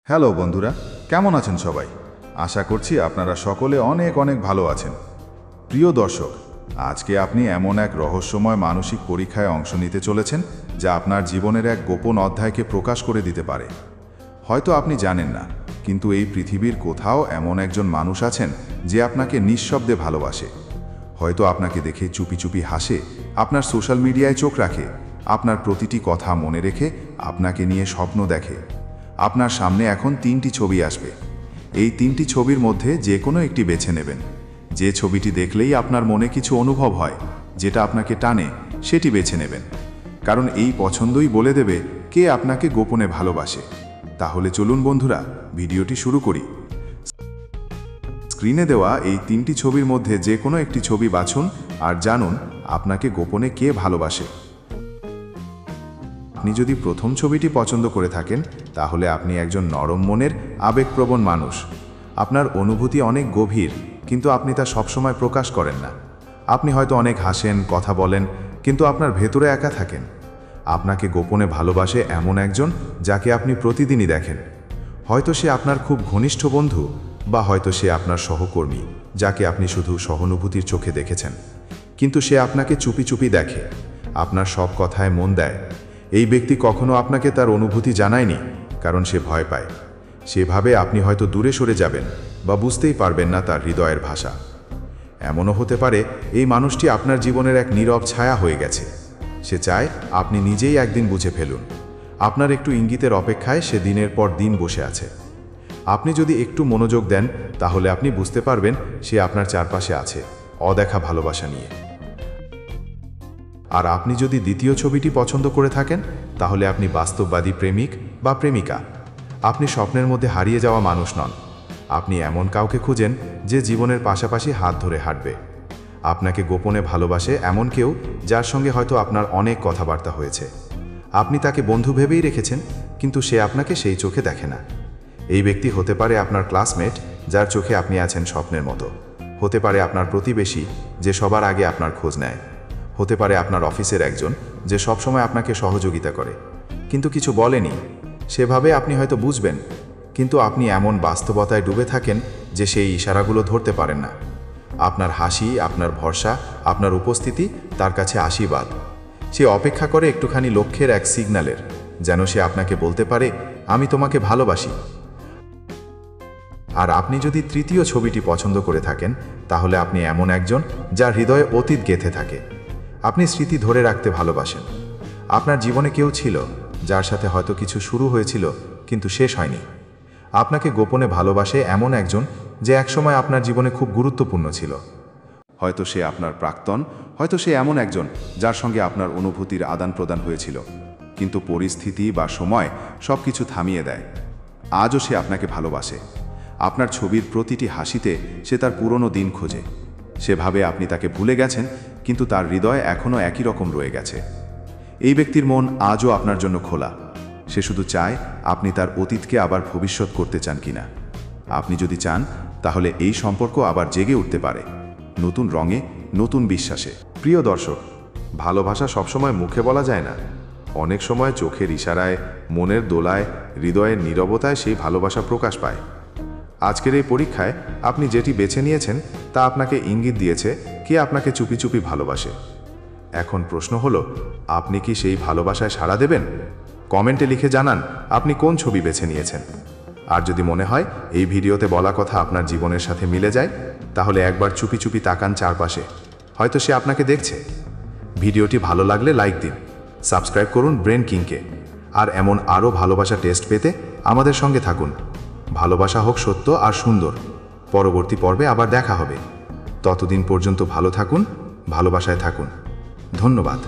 Hello বন্ধুরা, কেমন আছেন সবাই? আশা করছি আপনারা সকলে অনেক অনেক ভালো আছেন। প্রিয় দর্শক, আজকে আপনি এমন এক রহস্যময় মানসিক পরীক্ষায় অংশ নিতে চলেছেন যা আপনার জীবনের এক গোপন অধ্যায়কে প্রকাশ করে দিতে পারে। হয়তো আপনি জানেন না, কিন্তু এই পৃথিবীর কোথাও এমন একজন মানুষ আছেন যে আপনাকে নিঃশব্দে ভালোবাসে। হয়তো আপনাকে দেখে চুপি চুপি হাসে, আপনার সোশ্যাল মিডিয়ায় চোখ রাখে, আপনার প্রতিটি কথা মনে রেখে আপনাকে নিয়ে স্বপ্ন দেখে। আপনার সামনে এখন 3টি ছবি আসবে। এই 3টি ছবির মধ্যে যে কোনো একটি বেছে নেবেন। যে ছবিটি দেখলেই আপনার মনে কিছু অনুভব হয়, যেটা আপনাকে টানে, সেটি বেছে নেবেন। কারণ এই পছন্দই বলে দেবে কে আপনাকে গোপনে ভালোবাসে। তাহলে চলুন বন্ধুরা, ভিডিওটি শুরু করি। স্ক্রিনে দেওয়া এই 3টি ছবির মধ্যে যে কোনো একটি ছবি বাছুন আর জানুন আপনাকে গোপনে কে ভালোবাসে। আপনি যদি প্রথম ছবিটি পছন্দ করে থাকেন, তাহলে আপনি একজন নরম মনের আবেগপ্রবণ মানুষ। আপনার অনুভূতি অনেক গভীর, কিন্তু আপনি তা সবসময় প্রকাশ করেন না। আপনি হয়তো অনেক হাসেন, কথা বলেন, কিন্তু আপনার ভেতরে একা থাকেন। আপনাকে গোপনে ভালোবাসে এমন একজন যাকে আপনি প্রতিদিনই দেখেন। হয়তো সে আপনার খুব ঘনিষ্ঠ বন্ধু, বা হয়তো সে আপনার সহকর্মী যাকে আপনি শুধু সহানুভূতির চোখে দেখেছেন। কিন্তু সে আপনাকে চুপি চুপি দেখে, আপনার সব কথায় মন দেয়। এই ব্যক্তি কখনো আপনাকে তার অনুভূতি জানায়নি, কারণ সে ভয় পায়। সেভাবে আপনি হয়তো দূরে সরে যাবেন বা বুঝতেই পারবেন না তার হৃদয়ের ভাষা। এমনও হতে পারে এই মানুষটি আপনার জীবনের এক নীরব ছায়া হয়ে গেছে। সে চায় আপনি নিজেই একদিন বুঝে ফেলুন। আপনার একটু ইঙ্গিতের অপেক্ষায় সে দিনের পর দিন বসে আছে। আপনি যদি একটু মনোযোগ দেন, তাহলে আপনি বুঝতে পারবেন সে আপনার চারপাশে আছে, অদেখা ভালোবাসা নিয়ে। আর আপনি যদি দ্বিতীয় ছবিটি পছন্দ করে থাকেন, তাহলে আপনি বাস্তববাদী প্রেমিক বা প্রেমিকা। আপনি স্বপ্নের মধ্যে হারিয়ে যাওয়া মানুষ নন। আপনি এমন কাউকে খুঁজেন যে জীবনের পাশাপাশি হাত ধরে হাঁটবে। আপনাকে গোপনে ভালোবাসে এমন কেউ যার সঙ্গে হয়তো আপনার অনেক কথাবার্তা হয়েছে। আপনি তাকে বন্ধু ভেবেই রেখেছেন, কিন্তু সে আপনাকে সেই চোখে দেখে না। এই ব্যক্তি হতে পারে আপনার ক্লাসমেট, যার চোখে আপনি আছেন স্বপ্নের মতো। হতে পারে আপনার প্রতিবেশী, যে সবার আগে আপনার খোঁজ নেয়। হতে পারে আপনার অফিসের একজন, যে সবসময় আপনাকে সহযোগিতা করে, কিন্তু কিছু বলেনি। সেভাবে আপনি হয়তো বুঝবেন, কিন্তু আপনি এমন বাস্তবতায় ডুবে থাকেন যে সেই ইশারাগুলো ধরতে পারেন না। আপনার হাসি, আপনার ভরসা, আপনার উপস্থিতি তার কাছে আশীর্বাদ। সে অপেক্ষা করে একটুখানি লক্ষ্যের এক সিগন্যালের, যেন সে আপনাকে বলতে পারে, আমি তোমাকে ভালোবাসি। আর আপনি যদি তৃতীয় ছবিটি পছন্দ করে থাকেন, তাহলে আপনি এমন একজন যার হৃদয়ে অতীত গেঁথে থাকে। আপনি স্মৃতি ধরে রাখতে ভালোবাসেন। আপনার জীবনে কেউ ছিল যার সাথে হয়তো কিছু শুরু হয়েছিল কিন্তু শেষ হয়নি। আপনাকে গোপনে ভালোবাসে এমন একজন যে একসময় আপনার জীবনে খুব গুরুত্বপূর্ণ ছিল। হয়তো সে আপনার প্রাক্তন, হয়তো সে এমন একজন যার সঙ্গে আপনার অনুভূতির আদান প্রদান হয়েছিল, কিন্তু পরিস্থিতি বা সময় সব কিছু থামিয়ে দেয়। আজও সে আপনাকে ভালোবাসে। আপনার ছবির প্রতিটি হাসিতে সে তার পুরনো দিন খোঁজে। সেভাবে আপনি তাকে ভুলে গেছেন, কিন্তু তার হৃদয় এখনও একই রকম রয়ে গেছে। এই ব্যক্তির মন আজও আপনার জন্য খোলা। সে শুধু চায় আপনি তার অতীতকে আবার ভবিষ্যৎ করতে চান কিনা। আপনি যদি চান, তাহলে এই সম্পর্ক আবার জেগে উঠতে পারে, নতুন রঙে, নতুন বিশ্বাসে। প্রিয় দর্শক, ভালোবাসা সবসময় মুখে বলা যায় না। অনেক সময় চোখের ইশারায়, মনের দোলায়, হৃদয়ের নীরবতায় সেই ভালোবাসা প্রকাশ পায়। আজকের এই পরীক্ষায় আপনি যেটি বেছে নিয়েছেন তা আপনাকে ইঙ্গিত দিয়েছে কে আপনাকে চুপি চুপি ভালোবাসে। এখন প্রশ্ন হলো, আপনি কি সেই ভালোবাসায় সাড়া দেবেন? কমেন্টে লিখে জানান আপনি কোন ছবি বেছে নিয়েছেন। আর যদি মনে হয় এই ভিডিওতে বলা কথা আপনার জীবনের সাথে মিলে যায়, তাহলে একবার চুপি চুপি তাকান চারপাশে, হয়তো সে আপনাকে দেখছে। ভিডিওটি ভালো লাগলে লাইক দিন, সাবস্ক্রাইব করুন ব্রেন কিংকে। আর এমন আরও ভালোবাসা টেস্ট পেতে আমাদের সঙ্গে থাকুন। ভালোবাসা হোক সত্য আর সুন্দর। পরবর্তী পর্বে আবার দেখা হবে। ততদিন পর্যন্ত ভালো থাকুন, ভালোবাসায় থাকুন। ধন্যবাদ।